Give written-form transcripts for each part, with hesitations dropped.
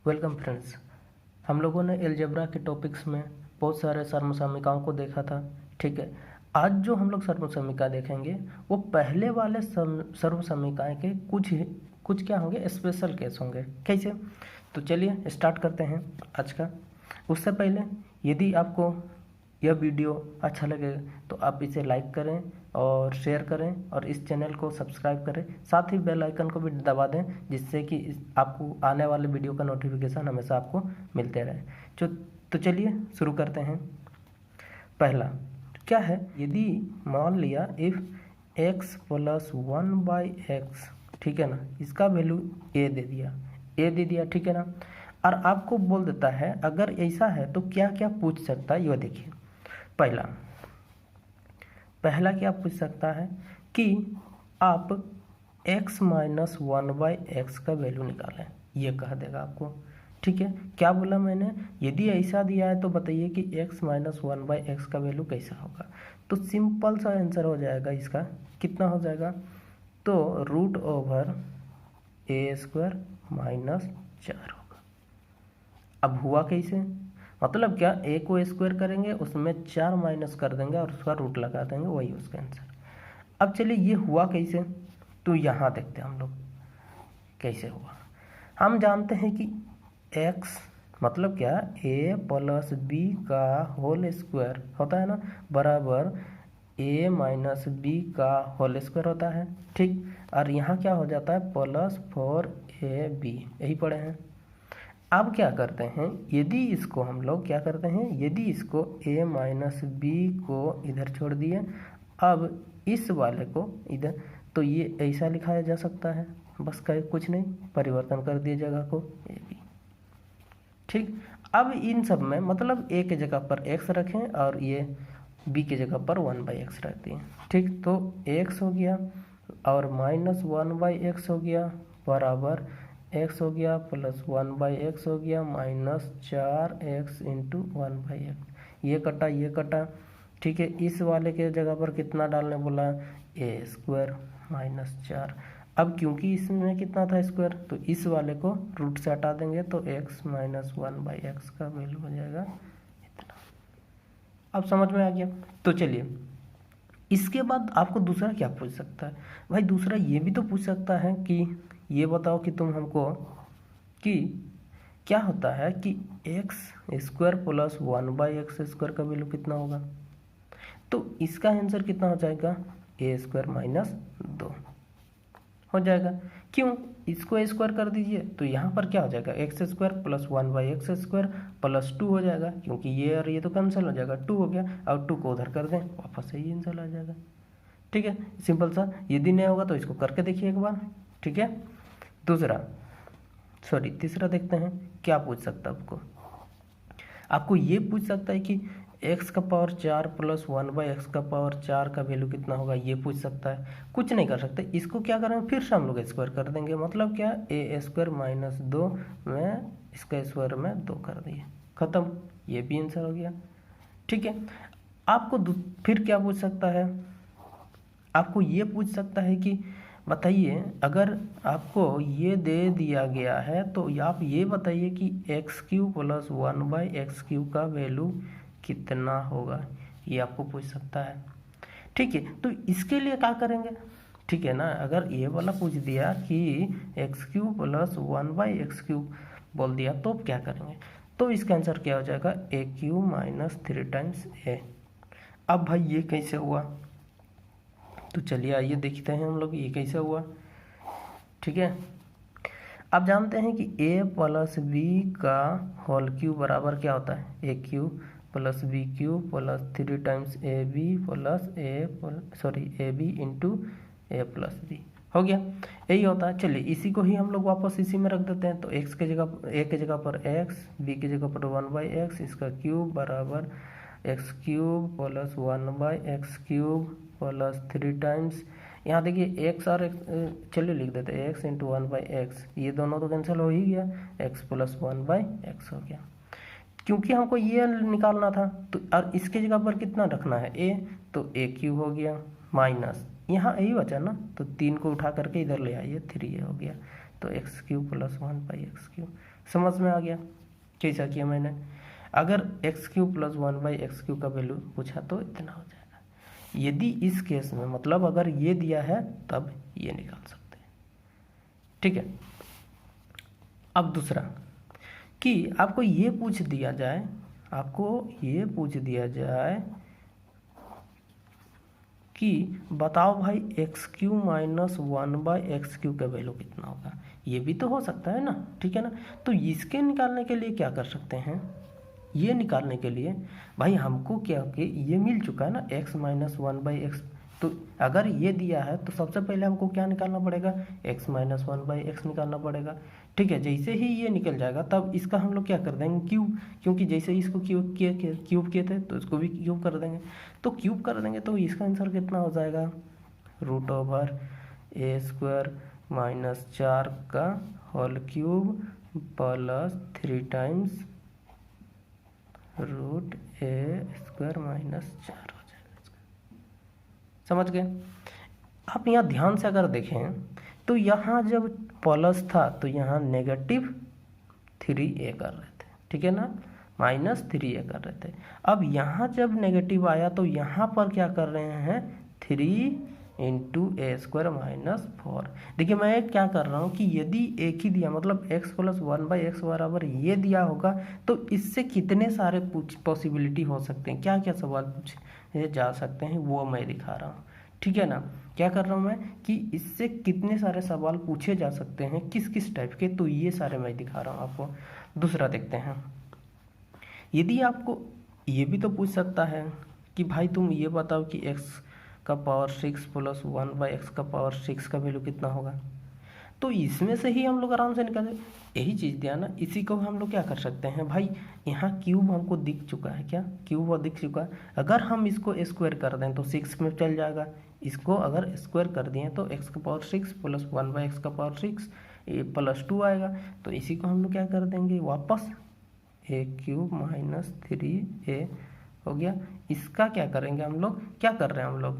Welcome friends. हम लोगों ने अलजेब्रा के टॉपिक्स में बहुत सारे सर्वसमीकाओं को देखा था। ठीक है, आज जो हम लोग सर्वसमीका देखेंगे वो पहले वाले सर्वसमीकाएं के कुछ क्या होंगे, स्पेशल केस होंगे। कैसे? तो चलिए स्टार्ट करते हैं आज का। उससे पहले यदि आपको यह वीडियो अच्छा लगे तो आप इसे लाइक करें और शेयर करें और इस चैनल को सब्सक्राइब करें, साथ ही बेल आइकन को भी दबा दें, जिससे कि आपको आने वाले वीडियो का नोटिफिकेशन हमेशा आपको मिलते रहे। तो चलिए शुरू करते हैं। पहला क्या है, यदि मान लिया इफ़ x प्लस 1/x, ठीक है ना, इसका वैल्यू a दे दिया, ठीक है ना। और आपको बोल देता है अगर ऐसा है तो क्या क्या पूछ सकता है, ये देखिए। पहला क्या पूछ सकता है कि आप x माइनस 1/x का वैल्यू निकालें, ये कह देगा आपको। ठीक है, क्या बोला मैंने, यदि ऐसा दिया है तो बताइए कि x माइनस 1/x का वैल्यू कैसा होगा। तो सिंपल सा आंसर हो जाएगा इसका, कितना हो जाएगा, तो √a² माइनस 4 होगा। अब हुआ कैसे, मतलब क्या, a को स्क्वायर करेंगे, उसमें 4 माइनस कर देंगे और उसका रूट लगा देंगे, वही उसका आंसर। अब चलिए ये हुआ कैसे, तो यहाँ देखते हैं हम लोग कैसे हुआ। हम जानते हैं कि x मतलब क्या, a प्लस b का होल स्क्वायर होता है ना, बराबर a माइनस b का होल स्क्वायर होता है। ठीक, और यहाँ क्या हो जाता है, प्लस 4ab, यही पढ़े हैं। अब क्या करते हैं, यदि इसको हम लोग क्या करते हैं, यदि इसको a माइनस बी को इधर छोड़ दिए, अब इस वाले को इधर, तो ये ऐसा लिखाया जा सकता है, बस कुछ नहीं, परिवर्तन कर दिए जगह को a b। ठीक, अब इन सब में मतलब a के जगह पर x रखें और ये b की जगह पर 1/x रख दिए। ठीक, तो x हो गया और माइनस 1/x हो गया, बराबर x हो गया प्लस 1/x हो गया माइनस 4x इंटू 1/x। ये कटा। ठीक है, इस वाले के जगह पर कितना डालने बोला, a² माइनस 4। अब क्योंकि इसमें कितना था स्क्वायर, तो इस वाले को रूट से हटा देंगे, तो x माइनस 1/x का वैल्यू हो जाएगा इतना। अब समझ में आ गया। तो चलिए इसके बाद आपको दूसरा क्या पूछ सकता है, भाई दूसरा ये भी तो पूछ सकता है कि ये बताओ कि तुम हमको कि क्या होता है कि x² प्लस 1/x² का वैल्यू कितना होगा। तो इसका आंसर कितना हो जाएगा, a² माइनस 2 हो जाएगा। क्यों, इसको स्क्वायर कर दीजिए तो यहाँ पर क्या हो जाएगा, x² प्लस 1/x² प्लस 2 हो जाएगा, क्योंकि ये और ये तो कैंसिल हो जाएगा, 2 हो गया, और 2 को उधर कर दें, वापस से ये आंसर आ जाएगा। ठीक है, सिंपल सा। यदि नहीं होगा तो इसको करके देखिए एक बार। ठीक है, तीसरा देखते हैं क्या पूछ सकता है आपको ये पूछ सकता है कि x का पावर 4 प्लस 1/x का पावर 4 का वैल्यू कितना होगा, ये पूछ सकता है। कुछ नहीं कर सकते, इसको क्या करेंगे, फिर से हम लोग स्क्वायर कर देंगे, मतलब क्या, a² माइनस 2 में इसका स्क्वायर में 2 कर दिए, खत्म, ये भी आंसर हो गया। ठीक है, आपको फिर क्या पूछ सकता है, आपको ये पूछ सकता है कि बताइए अगर आपको ये दे दिया गया है तो आप ये बताइए कि x³ प्लस 1/x³ का वैल्यू कितना होगा, ये आपको पूछ सकता है। ठीक है, तो इसके लिए क्या करेंगे, ठीक है ना, अगर ये वाला पूछ दिया कि x³ प्लस 1/x³ बोल दिया तो क्या करेंगे, तो इसका आंसर क्या हो जाएगा, a³ माइनस 3 टाइम्स a। अब भाई ये कैसे हुआ, तो चलिए आइए देखते हैं हम लोग ये कैसे हुआ। ठीक है, आप जानते हैं कि a प्लस b का होल क्यूब बराबर क्या होता है, a³ plus b³ plus 3 times ab plus ab into a plus b हो गया, यही होता है। चलिए इसी को ही हम लोग वापस इसी में रख देते हैं, तो a के जगह पर x, b की जगह पर 1/x, इसका क्यूब बराबर x³ plus 1/x³ plus 3 times, यहाँ देखिए x और चलिए लिख देते हैं x इंटू 1/x, ये दोनों तो कैंसिल हो ही गया, x प्लस 1/x हो गया, क्योंकि हमको ये निकालना था। तो और इसके जगह पर कितना रखना है, a, तो a³ हो गया माइनस, यहाँ यही बचा ना, तो 3 को उठा करके इधर ले आइए, 3a हो गया, तो x³ प्लस 1/x³ समझ में आ गया कैसा किया मैंने। अगर एक्स क्यूब प्लस 1/x³ का वैल्यू पूछा तो इतना हो जाएगा। यदि इस केस में मतलब अगर ये दिया है तब ये निकाल सकते हैं, ठीक है। अब दूसरा कि आपको ये पूछ दिया जाए कि बताओ भाई x³ माइनस 1/x³ का वैल्यू कितना होगा। ये भी तो हो सकता है ना, ठीक है ना। तो इसके निकालने के लिए क्या कर सकते हैं, ये निकालने के लिए भाई हमको क्या कि ये मिल चुका है ना x माइनस 1/x। तो अगर ये दिया है तो सबसे पहले हमको क्या निकालना पड़ेगा, x माइनस 1/x निकालना पड़ेगा, ठीक है। जैसे ही ये निकल जाएगा तब इसका हम लोग क्या कर देंगे क्यूब, क्योंकि जैसे ही इसको क्यूब किए थे तो इसको भी क्यूब कर देंगे। तो क्यूब कर देंगे तो इसका आंसर कितना हो जाएगा, √a² माइनस 4 का whole cube plus 3 times √a² minus 4 हो जाएगा। समझ गए। आप यहाँ ध्यान से अगर देखें तो यहाँ जब प्लस था तो यहाँ -3a कर रहे थे, ठीक है ना, -3a कर रहे थे। अब यहाँ जब नेगेटिव आया तो यहाँ पर क्या कर रहे हैं, 3 × a² माइनस 4। देखिए मैं क्या कर रहा हूँ कि यदि एक ही दिया मतलब x प्लस 1/x बराबर ये दिया होगा तो इससे कितने सारे पॉसिबिलिटी हो सकते हैं, क्या क्या सवाल पूछे जा सकते हैं वो मैं दिखा रहा हूँ, ठीक है ना। क्या कर रहा हूँ मैं कि इससे कितने सारे सवाल पूछे जा सकते हैं, किस किस टाइप के, तो ये सारे मैं दिखा रहा हूँ आपको। दूसरा देखते हैं, यदि आपको ये भी तो पूछ सकता है कि भाई तुम ये बताओ कि x का पावर 6 प्लस 1/x का पावर 6 का वैल्यू कितना होगा। तो इसमें से ही हम लोग आराम से निकाल, यही चीज़ दिया ना, इसी को हम लोग क्या कर सकते हैं भाई, यहाँ क्यूब हमको दिख चुका है, क्या क्यूब वो दिख चुका है। अगर हम इसको स्क्वायर कर दें तो 6 में चल जाएगा, इसको अगर स्क्वायर कर दिए तो x का पावर 6 प्लस 1/x का पावर 6 प्लस 2 आएगा। तो इसी को हम लोग क्या कर देंगे वापस, a³ माइनस 3a हो गया। इसका क्या करेंगे हम लोग, क्या कर रहे हैं हम लोग,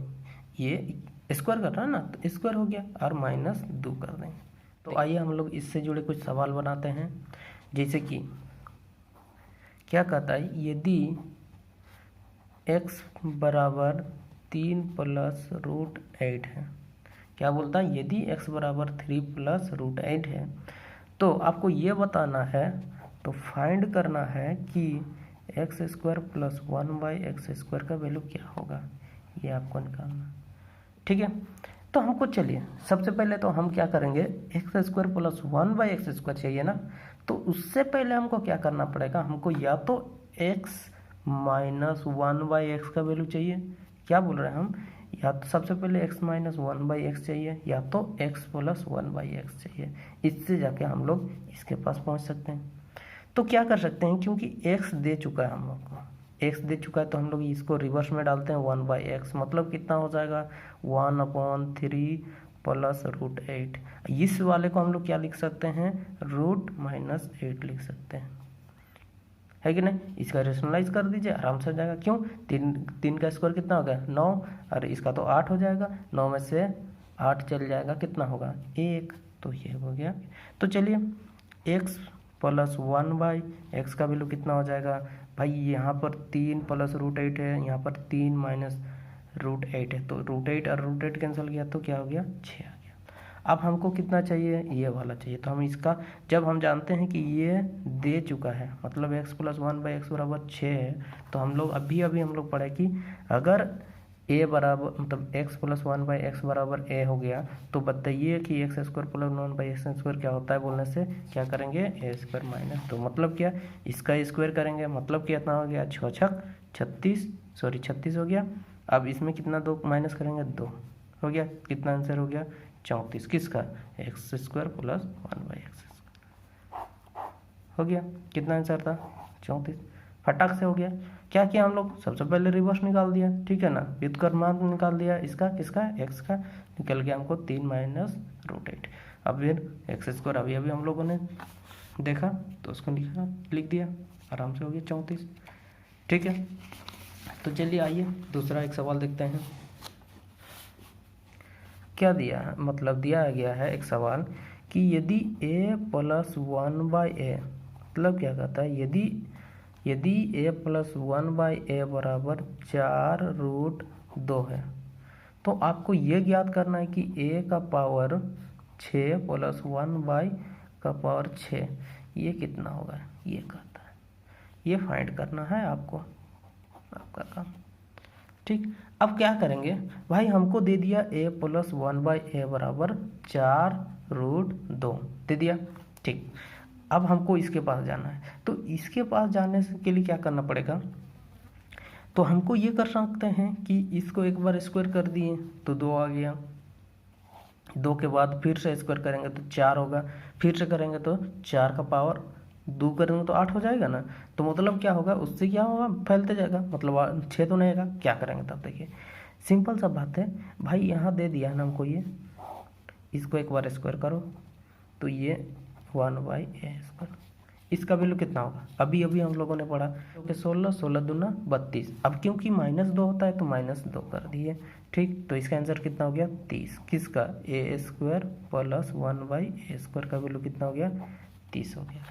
ये स्क्वायर कर रहे हैं ना, तो स्क्वायर हो गया और -2 कर देंगे। तो आइए हम लोग इससे जुड़े कुछ सवाल बनाते हैं। जैसे कि क्या कहता है, यदि x बराबर 3 प्लस √8 है, क्या बोलता है, यदि x बराबर 3 प्लस √8 है तो आपको ये बताना है, तो फाइंड करना है कि x² प्लस 1/x² का वैल्यू क्या होगा, ये आपको निकालना, ठीक है। तो हमको चलिए सबसे पहले तो हम क्या करेंगे, x² प्लस 1/x² चाहिए ना, तो उससे पहले हमको क्या करना पड़ेगा, हमको या तो x माइनस 1/x का वैल्यू चाहिए, क्या बोल रहे हैं हम, या तो सबसे पहले x माइनस 1/x चाहिए या तो x प्लस 1/x चाहिए। इससे जाके हम लोग इसके पास पहुंच सकते हैं। तो क्या कर सकते हैं, क्योंकि x दे चुका है हम लोग को, x दे चुका है तो हम लोग इसको रिवर्स में डालते हैं, 1/x मतलब कितना हो जाएगा, 1/3 प्लस √8। इस वाले को हम लोग क्या लिख सकते हैं, √-8 लिख सकते हैं, है कि नहीं। इसका रेशनलाइज कर दीजिए, आराम से हो जाएगा। क्यों, 3 का स्क्वायर कितना हो गया 9, और इसका तो 8 हो जाएगा, 9 में से 8 चल जाएगा, कितना होगा 1, तो ये हो गया। तो चलिए x प्लस 1/x का वैल्यू कितना हो जाएगा भाई, यहाँ पर 3 प्लस √8 है, यहाँ पर 3 माइनस √8 है, तो √8 और √8 कैंसिल किया तो क्या हो गया 6 आ गया। अब हमको कितना चाहिए, ये वाला चाहिए, तो हम इसका, जब हम जानते हैं कि ये दे चुका है मतलब x प्लस 1/x बराबर 6 है, तो हम लोग अभी हम लोग पढ़े कि अगर a बराबर मतलब x प्लस 1/x बराबर a हो गया तो बताइए कि x² प्लस 1/x² क्या होता है, बोलने से क्या करेंगे, a² माइनस 2, मतलब क्या, इसका स्क्वायर करेंगे, मतलब कितना हो गया 6 छक 36 हो गया। अब इसमें कितना 2 माइनस करेंगे 2 हो गया, कितना आंसर हो गया 34, किसका, x² प्लस 1/x हो गया, कितना आंसर था 34, फटाक से हो गया। क्या किया हम लोग, सबसे पहले रिवर्स निकाल दिया, ठीक है ना, व्युत्क्रमांक निकाल दिया, इसका किसका, x का, निकल गया हमको 3 माइनस √8। अब फिर x² अभी हम लोगों ने देखा तो उसको लिख दिया, आराम से हो गया 34, ठीक है। तो चलिए आइए दूसरा एक सवाल देखते हैं। क्या दिया है, मतलब दिया गया है एक सवाल कि यदि a प्लस 1/a मतलब क्या कहता है, यदि a प्लस 1/a बराबर 4√2 है, तो आपको ये ज्ञात करना है कि a का पावर 6 प्लस 1 का पावर 6 ये कितना होगा, ये कहता है, ये फाइंड करना है आपको, आपका काम। ठीक, अब क्या करेंगे भाई, हमको दे दिया a प्लस 1/a बराबर 4√2 दे दिया। ठीक, अब हमको इसके पास जाना है, तो इसके पास जाने के लिए क्या करना पड़ेगा, तो हमको ये कर सकते हैं कि इसको एक बार स्क्वायर कर दिए तो 2 आ गया, 2 के बाद फिर से स्क्वायर करेंगे तो 4 होगा, फिर से करेंगे तो 4 का पावर 2 करेंगे तो 8 हो जाएगा ना। तो मतलब क्या होगा, उससे क्या होगा, फैलते जाएगा, मतलब 6 तो नहीं आएगा। क्या करेंगे तब, देखिए सिंपल सा बात है भाई, यहाँ दे दिया है ना हमको ये, इसको एक बार स्क्वायर करो तो ये 1/a², इसका वैल्यू कितना होगा, अभी हम लोगों ने पढ़ा कि 16, 16 दूना 32। अब क्योंकि -2 होता है तो -2 कर दिए। ठीक, तो इसका आंसर कितना हो गया 30, किसका, a² प्लस 1/a² का वैल्यू कितना हो गया 30 हो गया।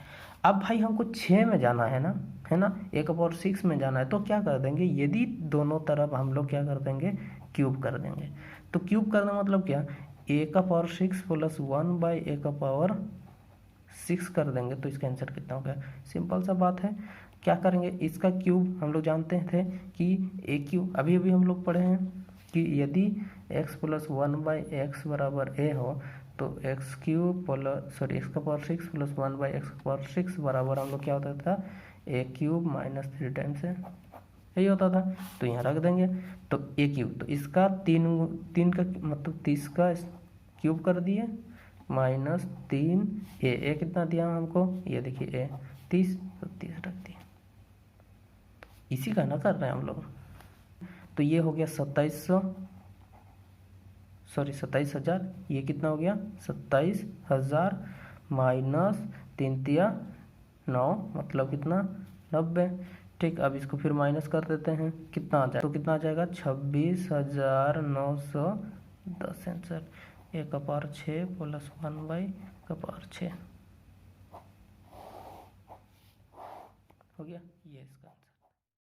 अब भाई हमको 6 में जाना है ना, है ना, 1/6 में जाना है, तो क्या कर देंगे, यदि दोनों तरफ हम लोग क्या कर देंगे, क्यूब कर देंगे। तो क्यूब करना मतलब क्या, a⁻6 प्लस 1/a⁻6 कर देंगे तो इसका आंसर कितना हो गया। सिंपल सा बात है, क्या करेंगे, इसका क्यूब हम लोग जानते थे कि a³ अभी हम लोग पढ़े हैं कि यदि x प्लस 1/x बराबर a हो तो x³ प्लस 1/x6 बराबर हम लोग क्या होता था, a³ माइनस 3 टाइम्स है, यही होता था। तो यहाँ रख देंगे, तो a³ तो इसका 3 का मतलब 30 का क्यूब कर दिए माइनस 3 a कितना दिया हमको, ये देखिए a 30, तो 30 रख दिए, इसी का ना कर रहे हैं हम लोग। तो ये हो गया 27,000, ये कितना हो गया 27,000 माइनस 3×9 मतलब कितना 90। ठीक, अब इसको फिर माइनस कर देते हैं, कितना आ जाएगा, तो कितना आ जाएगा 26,910 आंसर, a⁻6 प्लस 1/6 हो गया, ये इसका